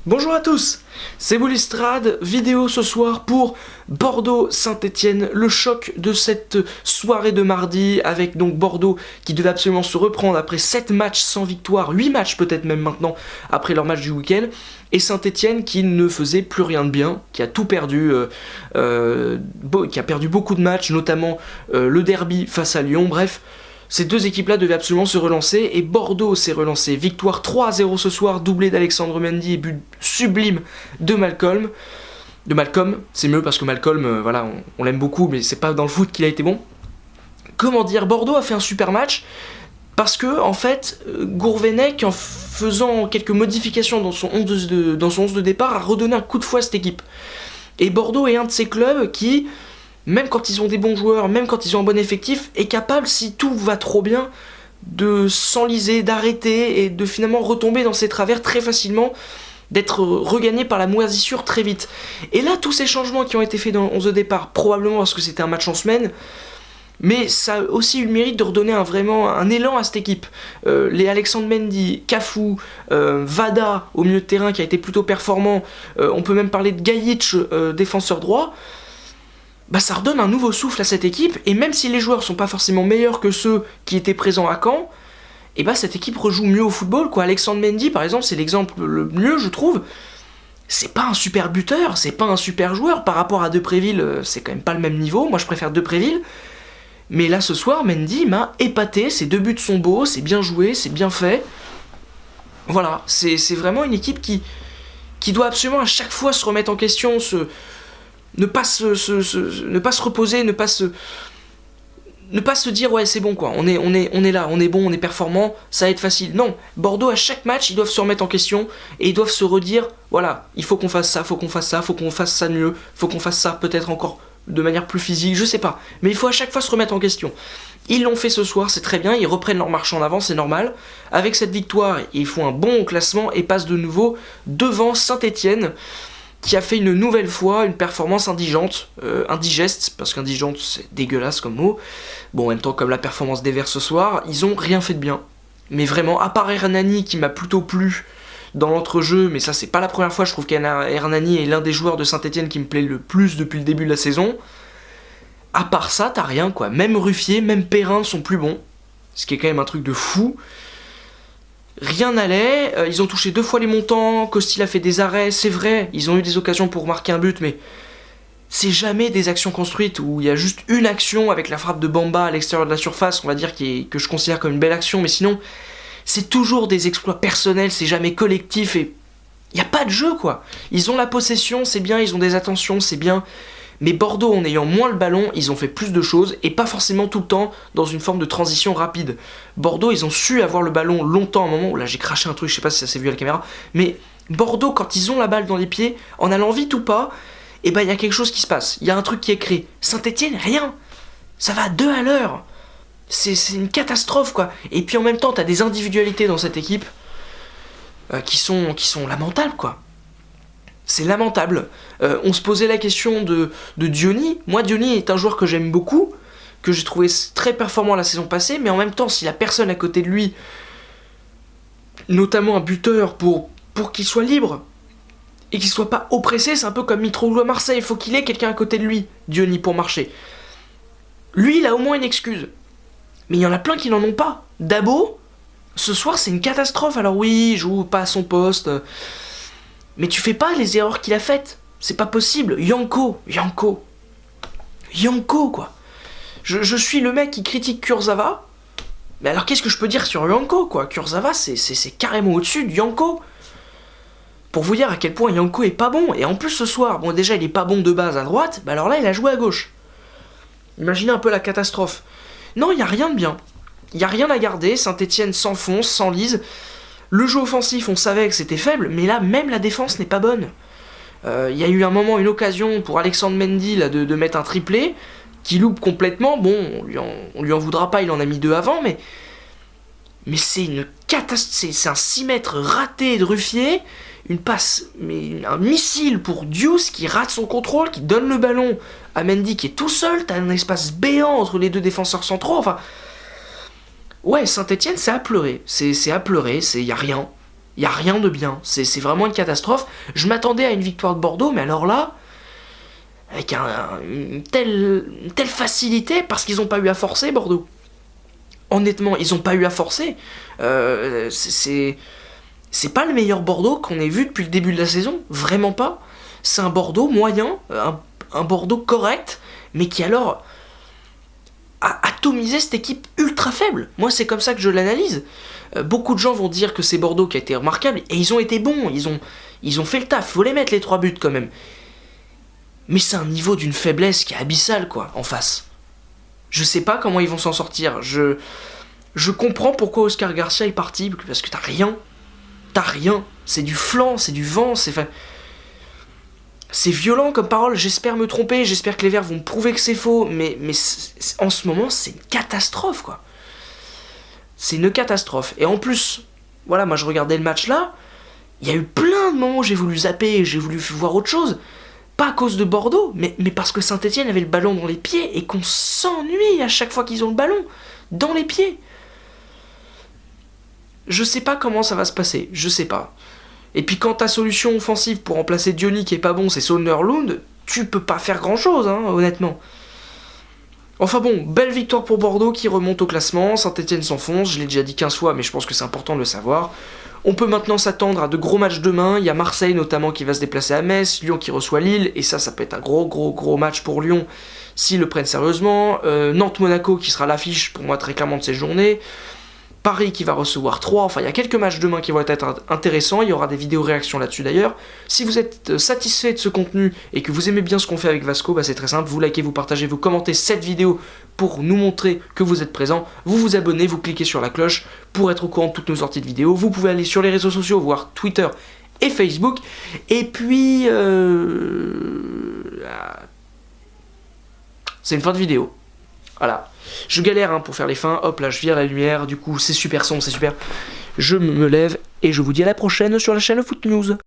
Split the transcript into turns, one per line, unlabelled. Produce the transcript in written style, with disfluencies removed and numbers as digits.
Bonjour à tous, c'est Boulistrade, vidéo ce soir pour Bordeaux-Saint-Etienne, le choc de cette soirée de mardi avec donc Bordeaux qui devait absolument se reprendre après 7 matchs sans victoire, 8 matchs peut-être même maintenant après leur match du week-end, et Saint-Etienne qui ne faisait plus rien de bien, qui a tout perdu, qui a perdu beaucoup de matchs, notamment le derby face à Lyon, bref. Ces deux équipes-là devaient absolument se relancer, et Bordeaux s'est relancé. Victoire 3-0 ce soir, doublé d'Alexandre Mendy et but sublime de Malcolm. C'est mieux parce que Malcolm, voilà, on l'aime beaucoup, mais c'est pas dans le foot qu'il a été bon. Comment dire, Bordeaux a fait un super match, parce que, en fait, Gourvenec, en faisant quelques modifications dans son 11 de départ, a redonné un coup de fouet à cette équipe. Et Bordeaux est un de ces clubs qui, même quand ils ont des bons joueurs, même quand ils ont un bon effectif, est capable, si tout va trop bien, de s'enliser, d'arrêter et de finalement retomber dans ses travers très facilement, d'être regagné par la moisissure très vite. Et là, tous ces changements qui ont été faits dans le 11 de départ, probablement parce que c'était un match en semaine, mais ça a aussi eu le mérite de redonner vraiment un élan à cette équipe. Les Alexandre Mendy, Cafou, Vada au milieu de terrain qui a été plutôt performant, on peut même parler de Gajic, défenseur droit. Bah ça redonne un nouveau souffle à cette équipe, et même si les joueurs sont pas forcément meilleurs que ceux qui étaient présents à Caen, et bah cette équipe rejoue mieux au football, quoi. Alexandre Mendy par exemple, c'est l'exemple le mieux je trouve. C'est pas un super buteur, c'est pas un super joueur par rapport à Depréville, c'est quand même pas le même niveau, moi je préfère Depréville. Mais là ce soir, Mendy m'a épaté, ses 2 buts sont beaux, c'est bien joué, c'est bien fait. Voilà, c'est vraiment une équipe qui doit absolument à chaque fois se remettre en question, ne pas se reposer, ne pas se dire ouais c'est bon quoi, on est là, on est bon, on est performant, ça va être facile. Non, Bordeaux à chaque match ils doivent se remettre en question et ils doivent se redire voilà, il faut qu'on fasse ça, faut qu'on fasse ça, faut qu'on fasse ça mieux, faut qu'on fasse ça peut-être encore de manière plus physique, je sais pas, mais il faut à chaque fois se remettre en question. Ils l'ont fait ce soir, c'est très bien, ils reprennent leur marche en avant, c'est normal. Avec cette victoire, ils font un bon classement et passent de nouveau devant Saint-Etienne, qui a fait une nouvelle fois une performance indigente, indigeste, parce qu'indigente c'est dégueulasse comme mot. Bon, en même temps, comme la performance des Verts ce soir, ils ont rien fait de bien. Mais vraiment, à part Hernani qui m'a plutôt plu dans l'entrejeu, mais ça c'est pas la première fois, je trouve qu'Hernani est l'un des joueurs de Saint-Etienne qui me plaît le plus depuis le début de la saison. À part ça, t'as rien quoi. Même Ruffier, même Perrin sont plus bons, ce qui est quand même un truc de fou. Rien n'allait, ils ont touché 2 fois les montants, Costil a fait des arrêts, c'est vrai, ils ont eu des occasions pour marquer un but, mais c'est jamais des actions construites où il y a juste une action avec la frappe de Bamba à l'extérieur de la surface, on va dire, que je considère comme une belle action, mais sinon, c'est toujours des exploits personnels, c'est jamais collectif, et il n'y a pas de jeu, quoi. Ils ont la possession, c'est bien, ils ont des attentions, c'est bien, mais Bordeaux, en ayant moins le ballon, ils ont fait plus de choses, et pas forcément tout le temps dans une forme de transition rapide. Bordeaux, ils ont su avoir le ballon longtemps, à un moment où là j'ai craché un truc, je sais pas si ça s'est vu à la caméra, mais Bordeaux, quand ils ont la balle dans les pieds, en allant vite ou pas, et ben il y a quelque chose qui se passe, il y a un truc qui est créé. Saint-Etienne, rien. Ça va à 2 à l'heure. C'est une catastrophe, quoi. Et puis en même temps, t'as des individualités dans cette équipe qui sont lamentables, quoi. C'est lamentable. On se posait la question de Diony. Moi, Diony est un joueur que j'aime beaucoup, que j'ai trouvé très performant la saison passée, mais en même temps, s'il a personne à côté de lui, notamment un buteur pour qu'il soit libre, et qu'il soit pas oppressé, c'est un peu comme Mitroglou à Marseille, il faut qu'il ait quelqu'un à côté de lui, Diony, pour marcher. Lui, il a au moins une excuse. Mais il y en a plein qui n'en ont pas. Dabo, ce soir, c'est une catastrophe. Alors oui, il joue pas à son poste, mais tu fais pas les erreurs qu'il a faites. C'est pas possible. Yanko, quoi. Je suis le mec qui critique Kurzawa. Mais alors qu'est-ce que je peux dire sur Yanko, quoi? Kurzawa, c'est carrément au-dessus de Yanko. Pour vous dire à quel point Yanko est pas bon. Et en plus ce soir, bon déjà il est pas bon de base à droite, bah alors là il a joué à gauche. Imaginez un peu la catastrophe. Non, il y a rien de bien. Il y a rien à garder. Saint-Etienne s'enfonce, s'enlise. Le jeu offensif, on savait que c'était faible, mais là, même la défense n'est pas bonne. Il y a eu un moment, une occasion pour Alexandre Mendy là, de mettre un triplé, qui loupe complètement. Bon, on lui en voudra pas, il en a mis 2 avant, mais c'est une catastrophe. C'est un 6 mètres raté de Ruffier, une passe, mais un missile pour Diouf qui rate son contrôle, qui donne le ballon à Mendy qui est tout seul, t'as un espace béant entre les 2 défenseurs centraux, enfin... Ouais, Saint-Etienne, c'est à pleurer, y a rien. Il n'y a rien de bien. C'est vraiment une catastrophe. Je m'attendais à une victoire de Bordeaux, mais alors là, avec une telle facilité, parce qu'ils n'ont pas eu à forcer, Bordeaux. Honnêtement, ils n'ont pas eu à forcer. C'est pas le meilleur Bordeaux qu'on ait vu depuis le début de la saison. Vraiment pas. C'est un Bordeaux moyen, un Bordeaux correct, mais qui alors a atomisé cette équipe ultra faible. Moi, c'est comme ça que je l'analyse. Beaucoup de gens vont dire que c'est Bordeaux qui a été remarquable, et ils ont été bons, ils ont fait le taf, faut les mettre les 3 buts quand même. Mais c'est un niveau d'une faiblesse qui est abyssal, quoi, en face. Je sais pas comment ils vont s'en sortir. Je comprends pourquoi Oscar Garcia est parti, parce que t'as rien. C'est du flanc, c'est du vent, c'est violent comme parole. J'espère me tromper, j'espère que les Verts vont me prouver que c'est faux, mais en ce moment, c'est une catastrophe, quoi. C'est une catastrophe. Et en plus, voilà, moi je regardais le match là, il y a eu plein de moments où j'ai voulu zapper, j'ai voulu voir autre chose. Pas à cause de Bordeaux, mais parce que Saint-Etienne avait le ballon dans les pieds et qu'on s'ennuie à chaque fois qu'ils ont le ballon dans les pieds. Je sais pas comment ça va se passer, je sais pas. Et puis quand ta solution offensive pour remplacer Diony qui est pas bon, c'est Sonderlund, tu peux pas faire grand chose, hein, honnêtement. Enfin bon, belle victoire pour Bordeaux qui remonte au classement, Saint-Etienne s'enfonce, je l'ai déjà dit 15 fois, mais je pense que c'est important de le savoir. On peut maintenant s'attendre à de gros matchs demain, il y a Marseille notamment qui va se déplacer à Metz, Lyon qui reçoit Lille, et ça peut être un gros match pour Lyon s'ils le prennent sérieusement, Nantes-Monaco qui sera l'affiche pour moi très clairement de ces journées, Paris qui va recevoir 3, enfin il y a quelques matchs demain qui vont être intéressants, il y aura des vidéos réactions là-dessus d'ailleurs. Si vous êtes satisfait de ce contenu et que vous aimez bien ce qu'on fait avec Vasco, bah c'est très simple, vous likez, vous partagez, vous commentez cette vidéo pour nous montrer que vous êtes présent, vous vous abonnez, vous cliquez sur la cloche pour être au courant de toutes nos sorties de vidéos, vous pouvez aller sur les réseaux sociaux, voir Twitter et Facebook, et puis c'est une fin de vidéo. Voilà. Je galère pour faire les fins. Hop là, je vire la lumière. Du coup, c'est super sombre, c'est super. Je me lève et je vous dis à la prochaine sur la chaîne Foot News.